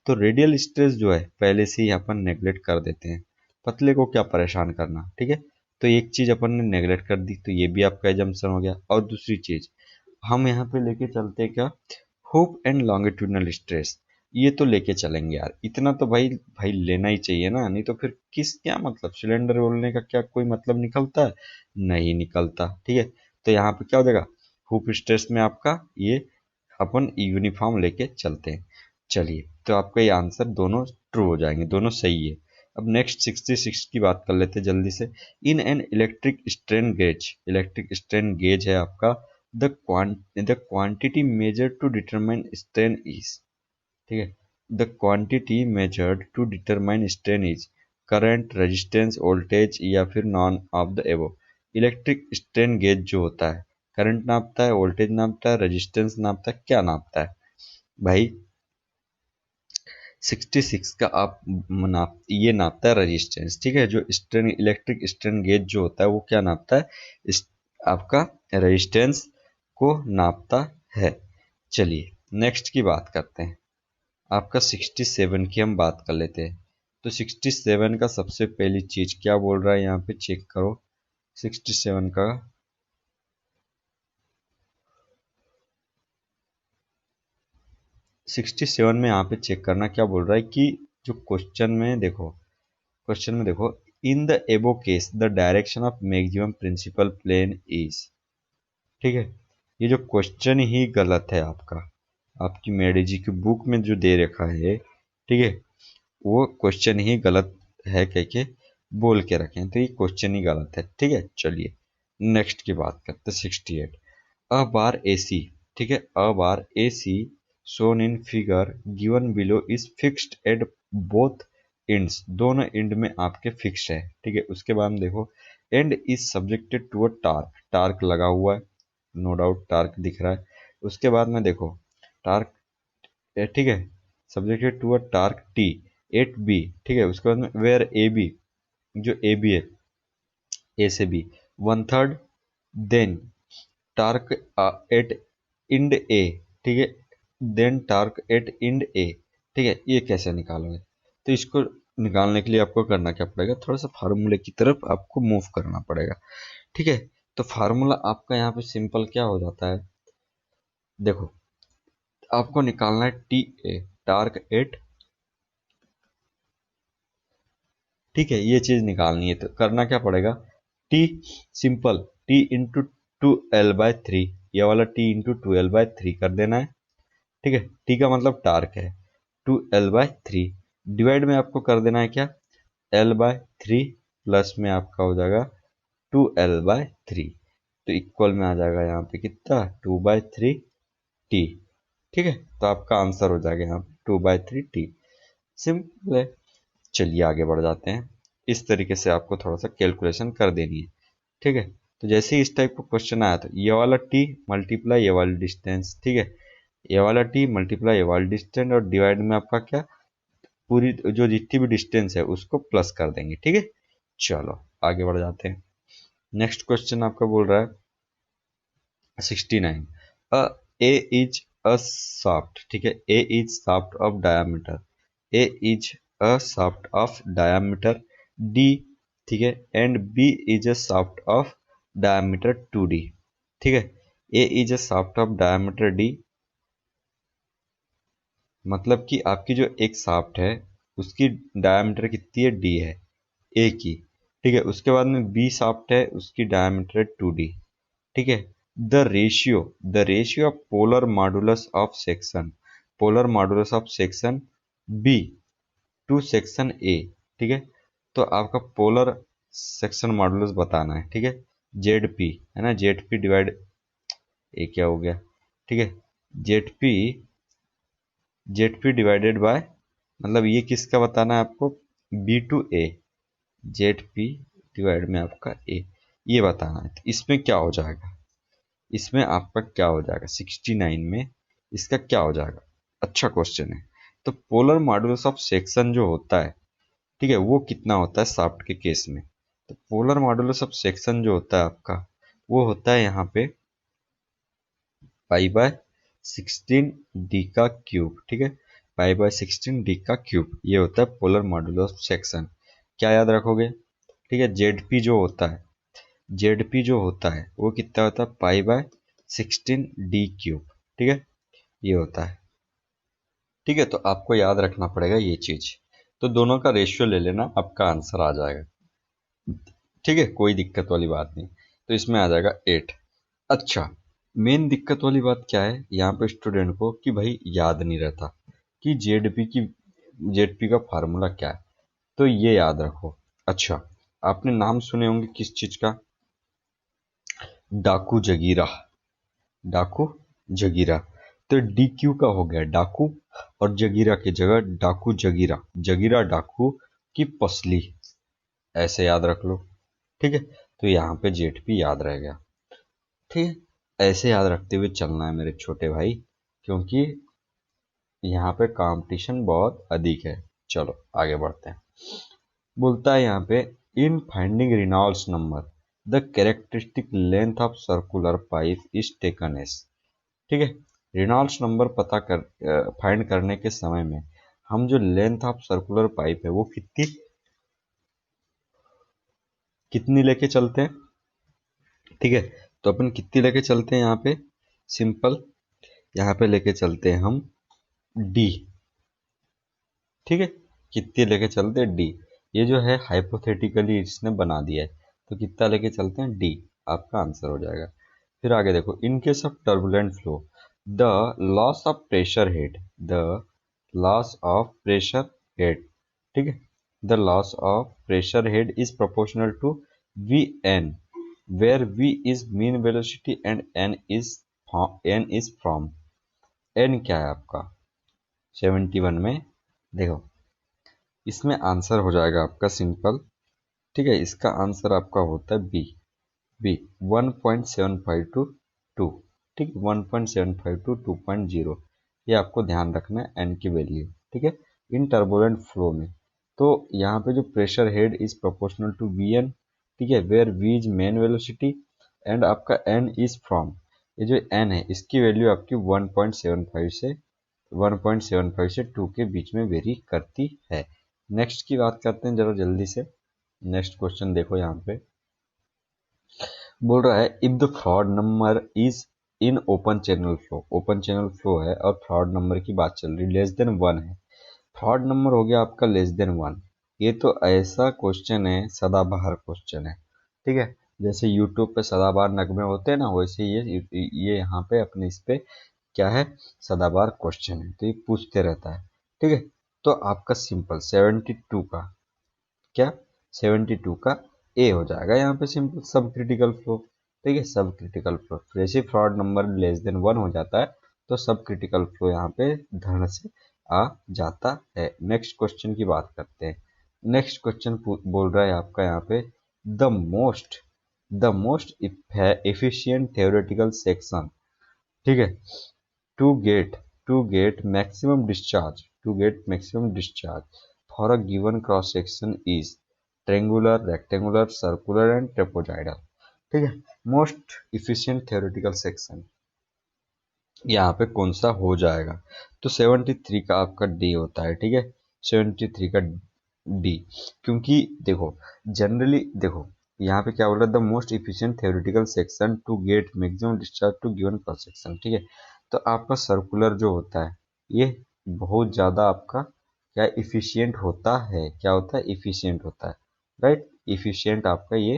तो रेडियल स्ट्रेस जो है पहले से ही अपन नेग्लेक्ट कर देते हैं, पतले को क्या परेशान करना, ठीक है। तो एक चीज अपन ने नेग्लेक्ट कर दी, तो ये भी आपका एजम्पशन हो गया। और दूसरी चीज हम यहाँ पे लेके चलते हैं क्या, हुप एंड लॉन्गिट्यूडनल स्ट्रेस, ये तो लेके चलेंगे यार, इतना तो भाई भाई लेना ही चाहिए ना, नहीं तो फिर किस क्या मतलब, सिलेंडर बोलने का क्या कोई मतलब निकलता है, नहीं निकलता, ठीक है। तो यहाँ पे क्या हो जाएगा, हुप स्ट्रेस में आपका ये अपन यूनिफॉर्म लेके चलते हैं। चलिए तो आपका ये आंसर दोनों ट्रू हो जाएंगे, दोनों सही है। अब नेक्स्ट 66 की बात कर लेते हैं जल्दी से। In an electric strain gauge, electric strain gauge है आपका, the quantity measured to determine strain is, ठीक है, the quantity measured to determine strain is current, resistance, voltage या फिर none of the above. Electric strain gauge जो होता है करंट नापता है, वोल्टेज नापता है, रेजिस्टेंस नापता है, क्या नापता है भाई, 66 का आप ये नापता है रेजिस्टेंस, ठीक है। जो स्ट्रेन इलेक्ट्रिक स्ट्रेन गेज जो होता है वो क्या नापता है, आपका रेजिस्टेंस को नापता है। चलिए नेक्स्ट की बात करते हैं, आपका 67 की हम बात कर लेते हैं। तो 67 का सबसे पहली चीज क्या बोल रहा है यहाँ पे चेक करो, 67 का 67 में यहाँ पे चेक करना क्या बोल रहा है कि जो क्वेश्चन में देखो, क्वेश्चन में देखो in the above case the direction of maximum principal plane is. ठीक है, ये जो क्वेश्चन ही गलत है आपका, आपकी मेडी जी की बुक में जो दे रखा है, ठीक है, वो क्वेश्चन ही गलत है कह के बोल के रखें, तो ये क्वेश्चन ही गलत है। ठीक है, चलिए नेक्स्ट की बात करते हैं। 68 अ बार ए सी, ठीक है, a bar A C shown in figure given below is fixed at both ends, दोनों एंड में आपके फिक्स है। ठीक है, उसके बाद में देखो end is subjected to a torque, torque लगा हुआ है, नो डाउट टार्क दिख रहा है। उसके बाद में देखो टार्क, ठीक है, subjected to a torque T at B. ठीक है, उसके बाद में वेयर ए बी, जो ए बी है, ए से B 1/3, then torque at end A. ठीक है, then torque at end A. ठीक है, ये कैसे निकालोगे? तो इसको निकालने के लिए आपको करना क्या पड़ेगा, थोड़ा सा फार्मूले की तरफ आपको मूव करना पड़ेगा। ठीक है, तो फार्मूला आपका यहाँ पे सिंपल क्या हो जाता है, देखो आपको निकालना है टी ए, टार्क एट। ठीक है, ये चीज निकालनी है, तो करना क्या पड़ेगा, T simple T into 2l/3, ये वाला टी इंटू 2l/3 कर देना है। ठीक है, टी का मतलब टार्क है, 2l/3 डिवाइड में आपको कर देना है क्या, l/3 प्लस में आपका हो जाएगा 2l/3, तो इक्वल में आ जाएगा यहाँ पे कितना 2/3 टी। ठीक है, तो आपका आंसर हो जाएगा यहाँ पे 2/3 टी, सिंपल है। चलिए आगे बढ़ जाते हैं। इस तरीके से आपको थोड़ा सा कैलकुलेशन कर देनी है। ठीक है, तो जैसे ही इस टाइप का क्वेश्चन आया तो ये वाला टी मल्टीप्लाई ये वाली डिस्टेंस, ठीक है, ये वाला टी मल्टीप्लाई ये वाली डिस्टेंस और डिवाइड में आपका क्या, पूरी जो जितनी भी डिस्टेंस है उसको प्लस कर देंगे। ठीक है, चलो आगे बढ़ जाते हैं। नेक्स्ट क्वेश्चन आपका बोल रहा है 69 अ ए इज अ शाफ्ट, ठीक है, A is shaft of diameter, A is a shaft of diameter D, ठीक है, and B is a shaft of diameter 2d। ठीक है, A is a shaft of diameter D, मतलब कि आपकी जो एक शाफ्ट है उसकी डायामीटर कितनी है, डी है, ए की। ठीक है, उसके बाद में बी शाफ्ट है, उसकी डायामीटर है 2d। ठीक है, the ratio of polar modulus of section, polar modulus of section B to section A. ठीक है, तो आपका पोलर सेक्शन मॉडुलस बताना है। ठीक है, जेड पी है ना, जेड पी डिवाइड ए क्या हो गया, ठीक है, Z P, Z P divided by, मतलब ये किसका बताना है आपको, B to A, Z P divide में आपका ए, ये बताना है। तो इसमें क्या हो जाएगा, इसमें आपका क्या हो जाएगा 69 में, इसका क्या हो जाएगा, अच्छा क्वेश्चन है। तो पोलर मॉडुलस ऑफ सेक्शन जो होता है, ठीक है, वो कितना होता है शाफ्ट के केस में, तो पोलर मॉडुलस ऑफ सेक्शन जो होता है आपका, वो होता है यहाँ पे पाई/16 डी का क्यूब। ठीक है, पाई/16 डी का क्यूब, ये होता है पोलर मॉडुलस ऑफ सेक्शन। क्या याद रखोगे, ठीक है, जेड पी जो होता है, जेड पी जो होता है वो कितना होता है, पाई/16 डी क्यूब। ठीक है, ये होता है। ठीक है, तो आपको याद रखना पड़ेगा ये चीज, तो दोनों का रेशियो ले लेना, आपका आंसर आ जाएगा। ठीक है, कोई दिक्कत वाली बात नहीं, तो इसमें आ जाएगा 8। अच्छा, मेन दिक्कत वाली बात क्या है यहाँ पे स्टूडेंट को, कि भाई याद नहीं रहता कि जेडपी का फार्मूला क्या है, तो ये याद रखो। अच्छा, आपने नाम सुने होंगे किस चीज का, डाकू जगीरा, डाकू जगीरा, तो डी क्यू का हो गया डाकू, और जगीरा की जगह डाकू जगीरा, जगीरा डाकू की पसली, ऐसे याद रख लो। ठीक है, तो यहाँ पे जेड पी याद रह गया। ठीक है, ऐसे याद रखते हुए चलना है मेरे छोटे भाई, क्योंकि यहाँ पे कंपटीशन बहुत अधिक है। चलो आगे बढ़ते हैं। बोलता है यहाँ पे in finding Reynolds number the characteristic length of circular pipe is taken as. ठीक है, रिनॉल्ड्स नंबर पता कर फाइंड करने के समय में हम जो लेंथ ऑफ सर्कुलर पाइप है वो कितनी कितनी लेके चलते हैं। ठीक है, तो अपन कितनी लेके चलते हैं यहाँ पे, सिंपल यहाँ पे लेके चलते हैं हम डी। ठीक है, कितनी लेके चलते हैं डी, ये जो है हाइपोथेटिकली इसने बना दिया है, तो कितना लेके चलते हैं, डी आपका आंसर हो जाएगा। फिर आगे देखो, in case of turbulent flow the loss of pressure head, the loss of pressure head, ठीक है, the loss of pressure head is proportional to v n, where v is mean velocity and n is from, n क्या है आपका 71 में, देखो इसमें आंसर हो जाएगा आपका सिंपल, ठीक है, इसका आंसर आपका होता है बी, बी 1.75 टू 2, ठीक, 1.75 टू 2.0, ये आपको ध्यान रखना है एन की वैल्यू, ठीक है, इन टर्बुलेंट फ्लो में। तो यहाँ पे जो pressure head is proportional to v n, ठीक है, where v is mean velocity and आपका एन इज फ्रॉम, ये जो एन है इसकी वैल्यू आपकी 1.75 से 2 के बीच में वेरी करती है। नेक्स्ट की बात करते हैं जरा जल्दी से। नेक्स्ट क्वेश्चन देखो, यहाँ पे बोल रहा है if the fraud number is in open channel flow, open channel flow है और फ्रॉड नंबर की बात चल रही, लेस देन 1 है, फ्रॉड नंबर हो गया आपका लेस देन 1, ये तो ऐसा क्वेश्चन है, सदाबहार क्वेश्चन है, ठीक है, जैसे यूट्यूब पे सदाबहार नगमे होते हैं ना, वैसे ये यहाँ पे अपने इस पे क्या है, सदाबहार क्वेश्चन है, तो ये पूछते रहता है, ठीक है। तो आपका सिंपल 72 का क्या, 72 का ए हो जाएगा यहाँ पे सिंपल, सब क्रिटिकल फ्लो, ठीक है, सब क्रिटिकल फ्लो, जैसे फ्रॉड नंबर लेस देन 1 हो जाता है तो सब क्रिटिकल फ्लो यहाँ पे धन से आ जाता है। नेक्स्ट क्वेश्चन की बात करते हैं। नेक्स्ट क्वेश्चन बोल रहा है आपका यहाँ पे the most efficient theoretical section, ठीक है, to get maximum discharge for a given cross section is triangular, rectangular, circular and trapezoidal, ठीक है, मोस्ट इफिशिएंट थ्योरेटिकल सेक्शन यहाँ पे कौन सा हो जाएगा, तो 73 का आपका डी होता है, ठीक है, 73 का डी, क्योंकि देखो जनरली देखो यहाँ पे क्या बोल रहा है, the most efficient theoretical section to get maximum discharge to given cross section, ठीक है, तो आपका सर्कुलर जो होता है ये बहुत ज़्यादा आपका क्या इफिशियंट होता है, क्या होता है, इफिशियंट होता है, राइट, इफिशियंट आपका ये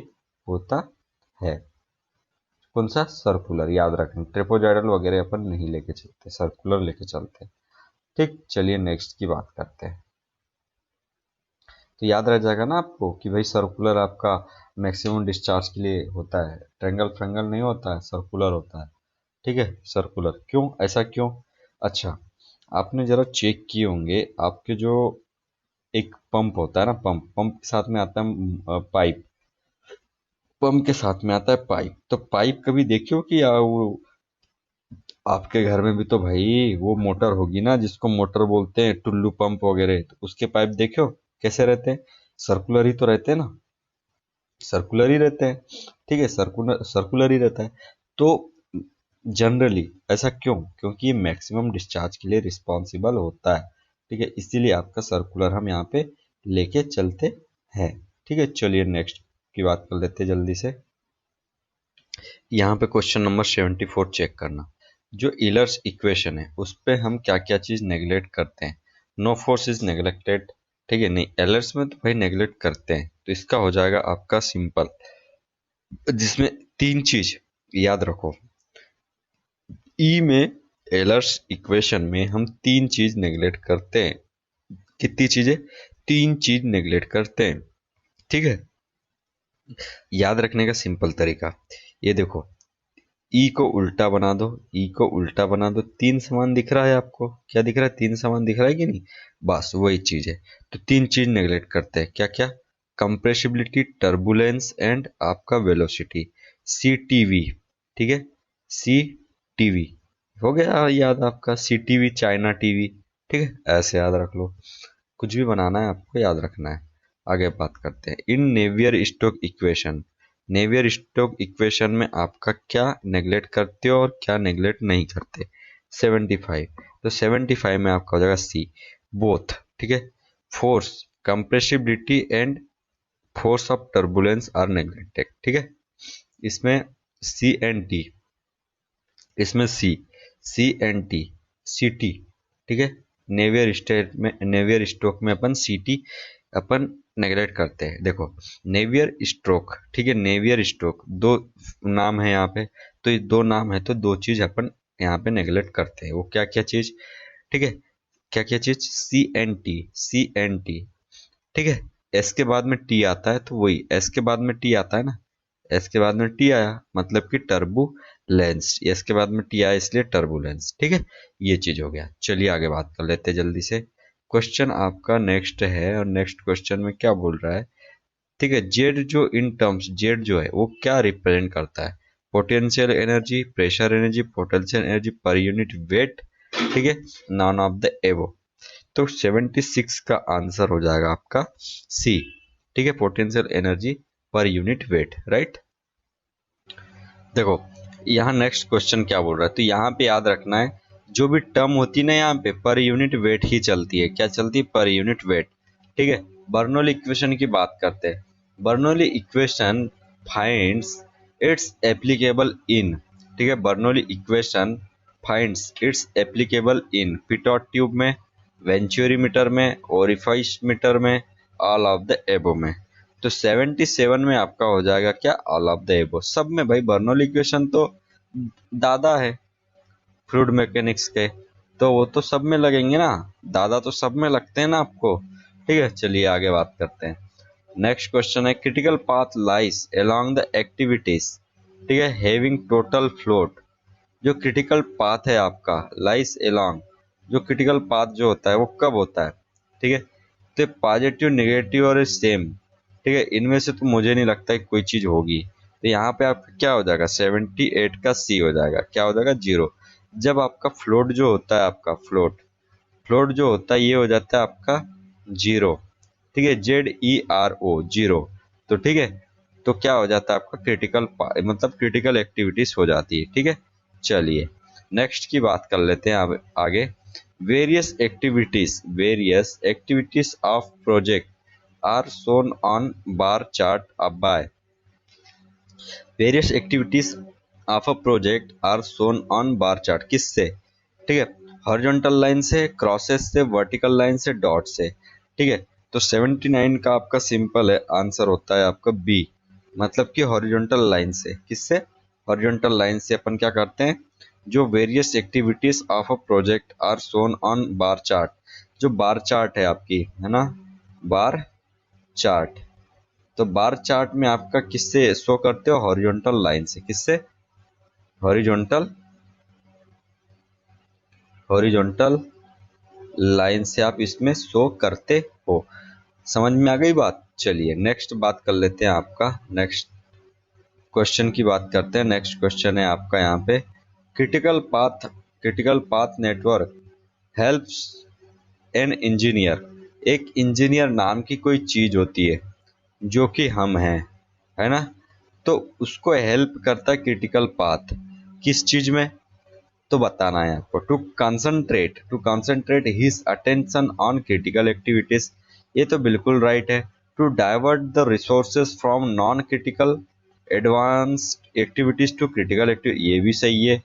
होता है, कौन सा, सर्कुलर, याद रखें, ट्रेपोजाइडल वगैरह अपन नहीं लेके चलते, सर्कुलर लेके चलते हैं, ठीक। चलिए नेक्स्ट की बात करते हैं, तो याद रह जाएगा ना आपको कि भाई सर्कुलर आपका मैक्सिमम डिस्चार्ज के लिए होता है, ट्रेंगल फ्रेंगल नहीं होता है, सर्कुलर होता है, ठीक है, सर्कुलर, क्यों ऐसा क्यों, अच्छा आपने जरा चेक किए होंगे, आपके जो एक पंप होता है ना, पंप के साथ में आता है पाइप, पंप के साथ में आता है पाइप, तो पाइप कभी देखियो कि वो आपके घर में भी तो भाई वो मोटर होगी ना, जिसको मोटर बोलते हैं, टुल्लू पंप वगैरह, तो उसके पाइप देखो कैसे रहते हैं, सर्कुलर ही तो रहते हैं ना, सर्कुलर ही रहते हैं, ठीक है, सर्कुलर सर्कुलर ही रहता है, तो जनरली ऐसा क्यों, क्योंकि ये मैक्सिमम डिस्चार्ज के लिए रिस्पॉन्सिबल होता है, ठीक है, इसीलिए आपका सर्कुलर हम यहाँ पे लेके चलते हैं, ठीक है। चलिए नेक्स्ट की बात कर लेते हैं जल्दी से। यहाँ पे क्वेश्चन नंबर 74 चेक करना, जो ईलर्स इक्वेशन है उस पे हम क्या क्या चीज नेग्लेक्ट करते हैं, नो फोर्स इज नेग्लेक्टेड, ठीक है, नहीं एलर्स में तो भाई नेग्लेक्ट करते हैं, तो इसका हो जाएगा आपका सिंपल, जिसमें तीन चीज याद रखो, ई में एलर्स इक्वेशन में हम तीन चीज नेग्लेक्ट करते हैं, कितनी चीजें, तीन चीज नेग्लेक्ट करते हैं, ठीक है, याद रखने का सिंपल तरीका, ये देखो ई को उल्टा बना दो, ई को उल्टा बना दो, तीन समान दिख रहा है आपको, क्या दिख रहा है, तीन समान दिख रहा है कि नहीं, बस वही चीज है, तो तीन चीज नेग्लेक्ट करते हैं, क्या क्या, कंप्रेसिबिलिटी, टर्बुलेंस एंड आपका वेलोसिटी, सी टीवी, ठीक है, सी टीवी हो गया याद आपका, सी टीवी चाइना टीवी, ठीक है, ऐसे याद रख लो, कुछ भी बनाना है आपको याद रखना है। आगे बात करते हैं in Navier Stoke equation, Navier Stoke equation में आपका क्या नेग्लेक्ट करते हो और क्या नेग्लेक्ट नहीं करते, 75, तो 75 में आपका हो जाएगा सी, बोथ, ठीक है, force, compressibility and force of turbulence are neglected, ठीक है, इसमें सी एंड टी, इसमें C and T, C T, ठीक है, नेवियर स्टेट में, नेवियर स्टोक में अपन सी टी अपन नेगलेक्ट करते हैं। देखो, नेवियर स्ट्रोक, ठीक है, नेवियर स्ट्रोक, दो नाम है यहाँ पे, तो ये दो नाम है तो दो चीज अपन यहाँ पे नेगलेक्ट करते हैं। वो क्या क्या चीज, ठीक है, क्या क्या चीज, CNT, CNT, ठीक है। एस के बाद में टी आता है तो वही, एस के बाद में टी आता है ना, एस के बाद में टी आया मतलब कि टर्बुलेंस, एस के बाद में टी आया इसलिए टर्बुलेंस, ठीक है। ये चीज हो गया। चलिए आगे बात कर लेते हैं जल्दी से। क्वेश्चन आपका नेक्स्ट है, और नेक्स्ट क्वेश्चन में क्या बोल रहा है, ठीक है। जेड जो इन टर्म्स, जेड जो है वो क्या रिप्रेजेंट करता है, potential energy, pressure energy, potential energy per unit weight, ठीक है, नॉन ऑफ द एबो। तो 76 का आंसर हो जाएगा आपका सी, ठीक है, potential energy per unit weight, right. देखो यहाँ नेक्स्ट क्वेश्चन क्या बोल रहा है, तो यहाँ पे याद रखना है, जो भी टर्म होती है ना यहाँ पे पर यूनिट वेट ही चलती है, क्या चलती है, पर यूनिट वेट, ठीक है। बर्नौली इक्वेशन की बात करते हैं। Bernoulli equation finds it's applicable in, ठीक है, Bernoulli equation finds it's applicable in pitot tube में, वेंचुरी मीटर में, ओरिफाइस मीटर में, ऑल ऑफ द एबो में। तो 77 में आपका हो जाएगा क्या, ऑल ऑफ द एबो। सब में भाई बर्नौली इक्वेशन तो दादा है फ्लूइड मैकेनिक्स के, तो वो तो सब में लगेंगे ना, दादा तो सब में लगते हैं ना आपको, ठीक है। चलिए आगे बात करते हैं। नेक्स्ट क्वेश्चन है, critical path lies along the activities, ठीक है, हैविंग टोटल फ्लोट। जो क्रिटिकल पाथ है आपका लाइज अलोंग, जो क्रिटिकल पाथ जो होता है वो कब होता है, ठीक है, तो पॉजिटिव, नेगेटिव और सेम, ठीक है, इनमें से तो मुझे नहीं लगता कि कोई चीज होगी। तो यहाँ पे आपका क्या हो जाएगा, 78 का सी हो जाएगा, क्या हो जाएगा, जीरो। जब आपका फ्लोट जो होता है, आपका फ्लोट, फ्लोट जो होता है ये हो जाता है आपका जीरो, ठीक है, ZERO, जीरो। तो ठीक है, तो क्या हो जाता है आपका क्रिटिकल, मतलब क्रिटिकल एक्टिविटीज हो जाती है, ठीक है। चलिए नेक्स्ट की बात कर लेते हैं अब आगे। Various activities of project are shown on bar chart अब by, various activities of a project are shown on bar chart, किससे, ठीक है, हॉरिजॉन्टल लाइन से, क्रॉसेस से, वर्टिकल लाइन से, डॉट से, ठीक है। तो 79 का आपका सिंपल है आंसर होता है आपका बी, मतलब कि हॉरिजॉन्टल लाइन से, किससे, हॉरिजॉन्टल लाइन से अपन क्या करते हैं, जो various activities of a project are shown on bar chart, जो बार चार्ट है आपकी, है ना, बार चार्ट, तो बार चार्ट में आपका किससे शो करते हो, हॉरिजॉन्टल लाइन से, किससे, हॉरिजॉन्टल, हॉरिजॉन्टल लाइन से आप इसमें शो करते हो। समझ में आ गई बात। चलिए नेक्स्ट बात कर लेते हैं, आपका नेक्स्ट क्वेश्चन की बात करते हैं। नेक्स्ट क्वेश्चन है आपका यहाँ पे, critical path network helps an engineer. एक इंजीनियर नाम की कोई चीज होती है जो कि हम हैं, है ना, तो उसको हेल्प करता है क्रिटिकल पाथ, किस चीज में, तो बताना है आपको, to concentrate his attention on critical activities, ये तो बिल्कुल राइट है। To divert the resources from non critical advanced activities to critical activity, ये भी सही है।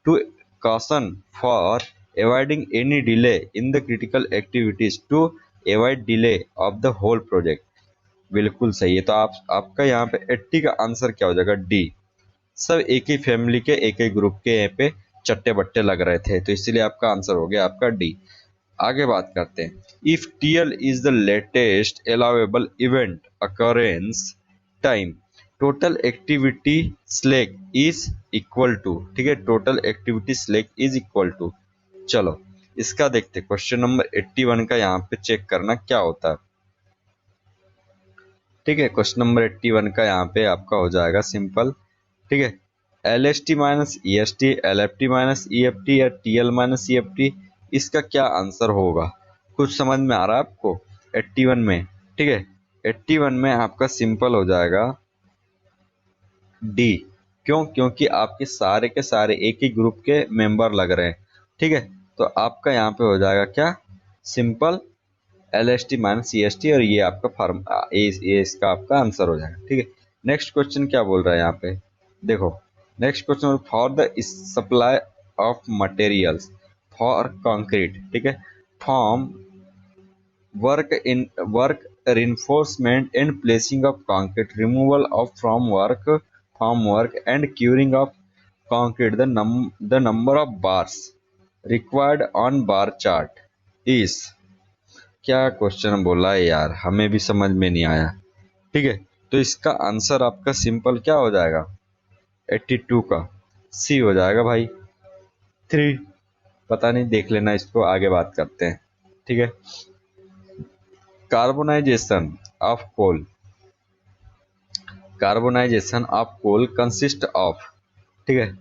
To caution for avoiding any delay in the critical activities, to avoid delay of the whole project, बिल्कुल सही है। तो आपका यहाँ पे 80 का आंसर क्या हो जाएगा, डी। सब एक ही फैमिली के, एक ही ग्रुप के यहाँ पे चट्टे बट्टे लग रहे थे, तो इसीलिए आपका आंसर हो गया आपका डी। आगे बात करते हैं, if TL is the latest allowable event occurrence time, total activity slack is equal to, ठीक है, total activity slack is equal to, चलो इसका देखते, क्वेश्चन नंबर 81 का यहाँ पे चेक करना क्या होता है, ठीक है। क्वेश्चन नंबर 81 का यहाँ पे आपका हो जाएगा सिंपल, ठीक है, LST minus EST, LFT minus EFT या TL माइनस EFT, इसका क्या आंसर होगा, कुछ समझ में आ रहा है आपको 81 में, ठीक है। 81 में आपका सिंपल हो जाएगा डी, क्यों, क्योंकि आपके सारे के सारे एक ही ग्रुप के मेंबर लग रहे हैं, ठीक है। तो आपका यहाँ पे हो जाएगा क्या, सिंपल LST माइनस EST, और ये आपका फॉर्म, ये इसका आपका आंसर हो जाएगा, ठीक है। नेक्स्ट क्वेश्चन क्या बोल रहा है यहाँ पे, देखो next question, for the supply of materials for concrete, ठीक है, form work reinforcement and placing of concrete, removal of from work and curing of concrete. The number of bars required on bar chart is, क्या क्वेश्चन बोला है यार, हमें भी समझ में नहीं आया। ठीक है, तो इसका आंसर आपका सिंपल क्या हो जाएगा, 82 का सी हो जाएगा भाई। 3 पता नहीं, देख लेना इसको, आगे बात करते हैं। ठीक है, carbonization of coal, carbonization of coal consist of, ठीक है,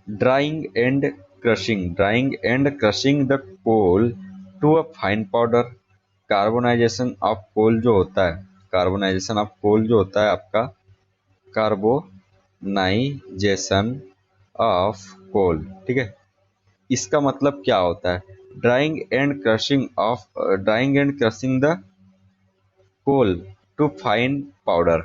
drying and crushing the coal to a fine powder. Carbonization of coal जो होता है, कार्बोनाइजेशन ऑफ कोल जो होता है आपका, कार्बोनाइजेशन ऑफ कोल, ठीक है, इसका मतलब क्या होता है, drying and crushing the coal to fine powder,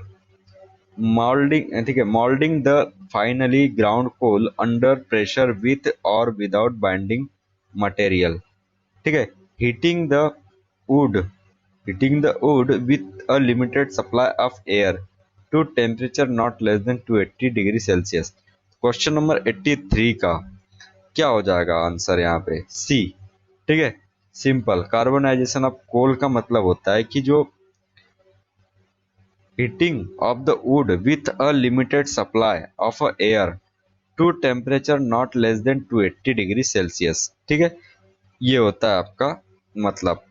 moulding, ठीक है, moulding the finely ground coal under pressure with और विदाउट बाइंडिंग मटेरियल, ठीक है, heating the wood with a limited supply of air to temperature not less than 280 degree Celsius. Question number 83 का क्या हो जाएगा आंसर यहाँ पे, सी। ठीक है, सिंपल, कार्बोनाइजेशन ऑफ कोल का मतलब होता है कि जो heating of the wood with a limited supply of air to temperature not less than 280 degree Celsius. ठीक है, ये होता है आपका मतलब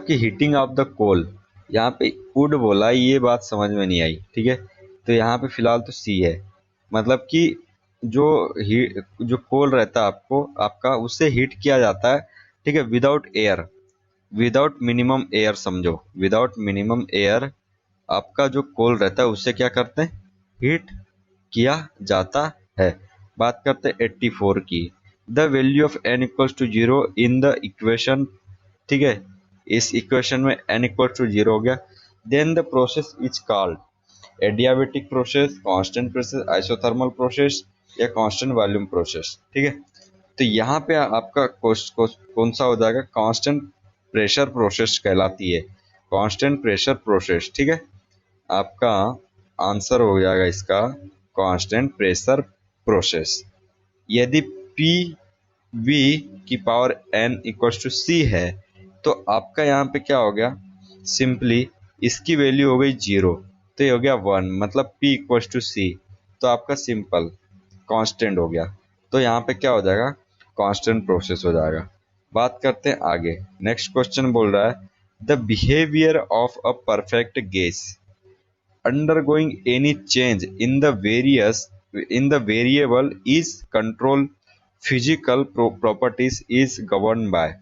कि हीटिंग ऑफ द कोल, यहाँ पे वुड बोला, ये बात समझ में नहीं आई। ठीक है, तो यहाँ पे फिलहाल तो सी है, मतलब कि जो कोल रहता है आपका उससे हीट किया जाता है, ठीक है, विदाउट मिनिमम एयर, समझो, विदाउट मिनिमम एयर आपका जो कोल रहता है उससे क्या करते हैं, हीट किया जाता है। बात करते हैं 84 की, the value of n equals to 0 in the equation. ठीक है, इस इक्वेशन में n इक्वल्स टू 0 हो गया, then the process is called adiabatic process, constant process, isothermal process या कांस्टेंट वॉल्यूम प्रोसेस। ठीक है, तो यहाँ पे आपका कौन सा हो जाएगा, कांस्टेंट प्रेशर प्रोसेस कहलाती है, कांस्टेंट प्रेशर प्रोसेस। ठीक है, आपका आंसर हो जाएगा इसका कांस्टेंट प्रेशर प्रोसेस। यदि पी वी की पावर n इक्वल्स टू सी है तो आपका यहाँ पे क्या हो गया, सिंपली इसकी वैल्यू हो गई 0, तो ये हो गया 1, मतलब p इक्वल्स टू सी, तो आपका सिंपल कांस्टेंट हो गया, तो यहाँ पे क्या हो जाएगा, कांस्टेंट प्रोसेस हो जाएगा। बात करते हैं आगे, नेक्स्ट क्वेश्चन बोल रहा है the behaviour of a perfect gas undergoing any change in the variable is control physical properties is governed by।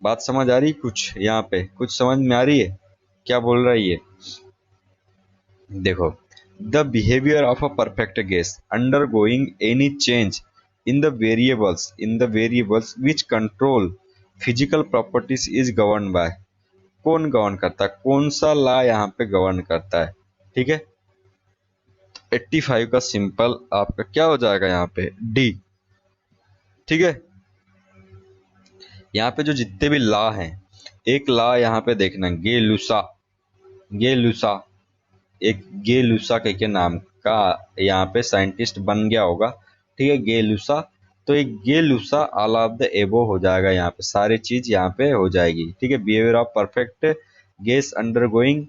बात समझ आ रही, कुछ यहाँ पे कुछ समझ में आ रही है, क्या बोल रहा है ये, देखो, the behaviour of a perfect gas undergoing any change in the variables which control physical properties is governed by। कौन गवर्न करता है, कौन सा लॉ यहाँ पे गवर्न करता है। ठीक है, 85 का सिंपल आपका क्या हो जाएगा यहाँ पे, डी। ठीक है, यहाँ पे जो जितने भी लॉ हैं, एक लॉ यहाँ पे देखना, एक गे लूसा के नाम का यहाँ पे साइंटिस्ट बन गया होगा। ठीक है, गे लूसा, तो एक गे लूसा ऑल ऑफ द एबो हो जाएगा, यहाँ पे सारी चीज यहाँ पे हो जाएगी। ठीक है, behaviour of perfect gas undergoing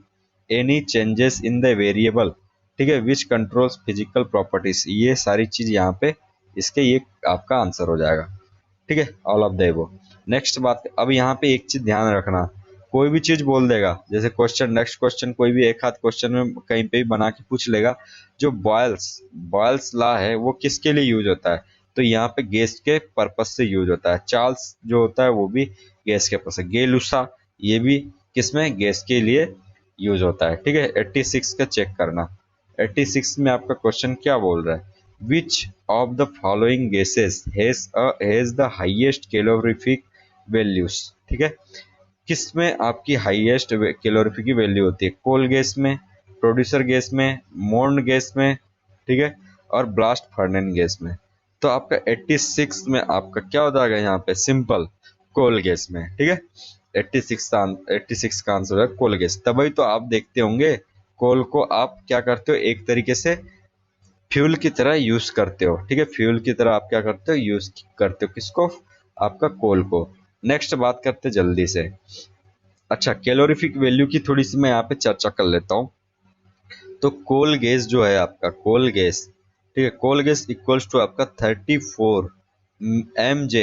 any changes in the variable, ठीक है, विच कंट्रोल्स फिजिकल प्रॉपर्टीज, ये सारी चीज यहाँ पे इसके ये आपका आंसर हो जाएगा। ठीक है, ऑल ऑफ द एबो। नेक्स्ट बात, अब यहाँ पे एक चीज ध्यान रखना, कोई भी चीज बोल देगा, जैसे क्वेश्चन, नेक्स्ट क्वेश्चन कोई भी एक हाथ क्वेश्चन में कहीं पे भी बना के पूछ लेगा, जो बॉयल्स लॉ है वो किसके लिए यूज होता है, तो यहाँ पे गैस के पर्पज से यूज होता है। चार्ल्स जो होता है वो भी गैस के पर्पज से, गे लूसा ये भी किसमें, गैस के लिए यूज होता है। ठीक है, 86 का चेक करना, 86 में आपका क्वेश्चन क्या बोल रहा है, which of the following gases has the highest calorific values. ठीक है, किसमें आपकी हाईएस्ट कैलोरीफिक की वैल्यू होती है, कोल गैस में, प्रोड्यूसर गैस में, मोर्न गैस में, ठीक है, और ब्लास्ट फर्नेस गैस में। तो आपका 86 में आपका क्या हो जाएगा यहाँ पे, सिंपल कोल गैस में, ठीक है। 86 का आंसर है कोल गैस। तभी तो आप देखते होंगे कोल को आप क्या करते हो, एक तरीके से फ्यूल की तरह यूज करते हो, ठीक है। फ्यूल की तरह आप क्या करते हो, यूज करते हो किसको, आपका कोल को। नेक्स्ट बात करते जल्दी से। अच्छा, कैलोरीफिक वैल्यू की थोड़ी सी मैं यहाँ पे चर्चा कर लेता हूँ। तो कोल गैस जो है आपका, कोल गैस, ठीक है, कोल गैस इक्वल्स टू आपका 34 mj,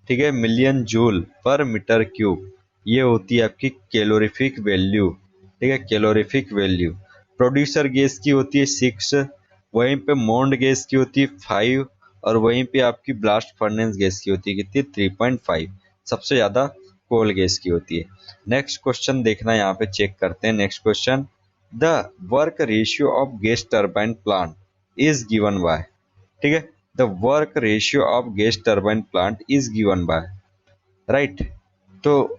ठीक है, million joule per metre cube. ये होती है आपकी कैलोरीफिक वैल्यू, ठीक है, कैलोरीफिक वैल्यू। प्रोड्यूसर गैस की होती है 6, वहीं पे मॉन्ड गैस की होती है 5, और वहीं पे आपकी ब्लास्ट फर्नेस गैस की होती है कितनी, 3.5। सबसे ज्यादा कोल गैस की होती है। नेक्स्ट क्वेश्चन देखना, यहाँ पे चेक करते हैं next question. The work ratio of gas turbine plant is given by, ठीक है, the work ratio of gas turbine plant is given by, right. तो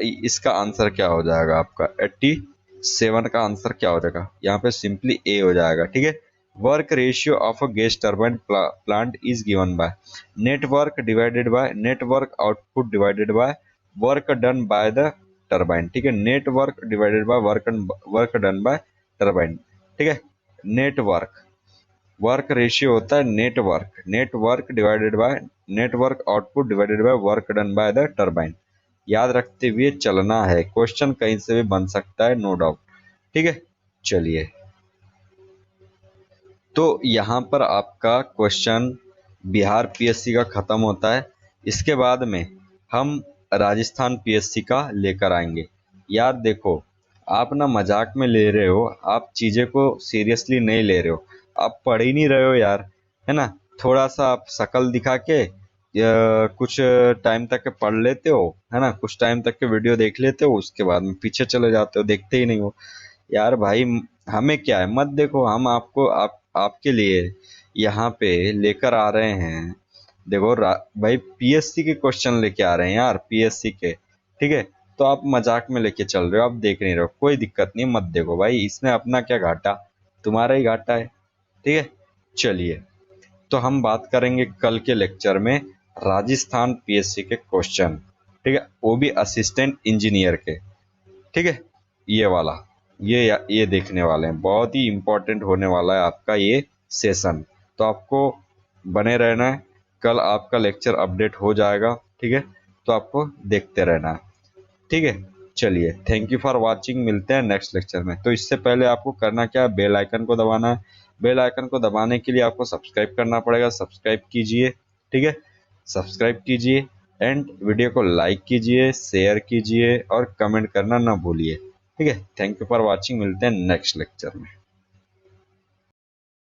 इसका आंसर क्या हो जाएगा आपका, 87 का आंसर क्या हो जाएगा, यहाँ पे सिंपली ए हो जाएगा, ठीक है। Work ratio of a gas turbine plant is given by network divided by network output divided by work done by the turbine, ठीक है। Network divided by work done by turbine, ठीक है। नेटवर्क, वर्क रेशियो होता है network, network divided by network output divided by work done by the turbine. याद रखते हुए चलना है, क्वेश्चन कहीं से भी बन सकता है, नो डाउट, ठीक है। चलिए, तो यहाँ पर आपका क्वेश्चन बिहार पीएससी का खत्म होता है। इसके बाद में हम राजस्थान पीएससी का लेकर आएंगे। यार देखो, आप ना मजाक में ले रहे हो, आप चीजें को सीरियसली नहीं ले रहे हो, आप पढ़ ही नहीं रहे हो यार, है ना। थोड़ा सा आप शकल दिखा के कुछ टाइम तक के पढ़ लेते हो, है ना, कुछ टाइम तक के वीडियो देख लेते हो, उसके बाद में पीछे चले जाते हो, देखते ही नहीं हो। यार भाई, हमें क्या है, मत देखो, हम आपको आपके लिए यहाँ पे लेकर आ रहे हैं। देखो भाई, पीएससी के क्वेश्चन लेके आ रहे हैं यार, पीएससी के, ठीक है। तो आप मजाक में लेके चल रहे हो, आप देख नहीं रहे हो, कोई दिक्कत नहीं, मत देखो भाई, इसमें अपना क्या घाटा, तुम्हारा ही घाटा है, ठीक है। चलिए, तो हम बात करेंगे कल के लेक्चर में राजस्थान पीएससी के क्वेश्चन, ठीक है, वो भी असिस्टेंट इंजीनियर के, ठीक है। ये वाला, ये देखने वाले हैं, बहुत ही इंपॉर्टेंट होने वाला है आपका ये सेशन। तो आपको बने रहना है, कल आपका लेक्चर अपडेट हो जाएगा, ठीक है। तो आपको देखते रहना है, ठीक है। चलिए, थैंक यू फॉर वाचिंग, मिलते हैं नेक्स्ट लेक्चर में। तो इससे पहले आपको करना क्या है, बेल आइकन को दबाना है। बेल आइकन को दबाने के लिए आपको सब्सक्राइब करना पड़ेगा, सब्सक्राइब कीजिए, ठीक है, सब्सक्राइब कीजिए, एंड वीडियो को लाइक कीजिए, शेयर कीजिए और कमेंट करना ना भूलिए, ठीक है। थैंक यू फॉर वॉचिंग, मिलते हैं नेक्स्ट लेक्चर में।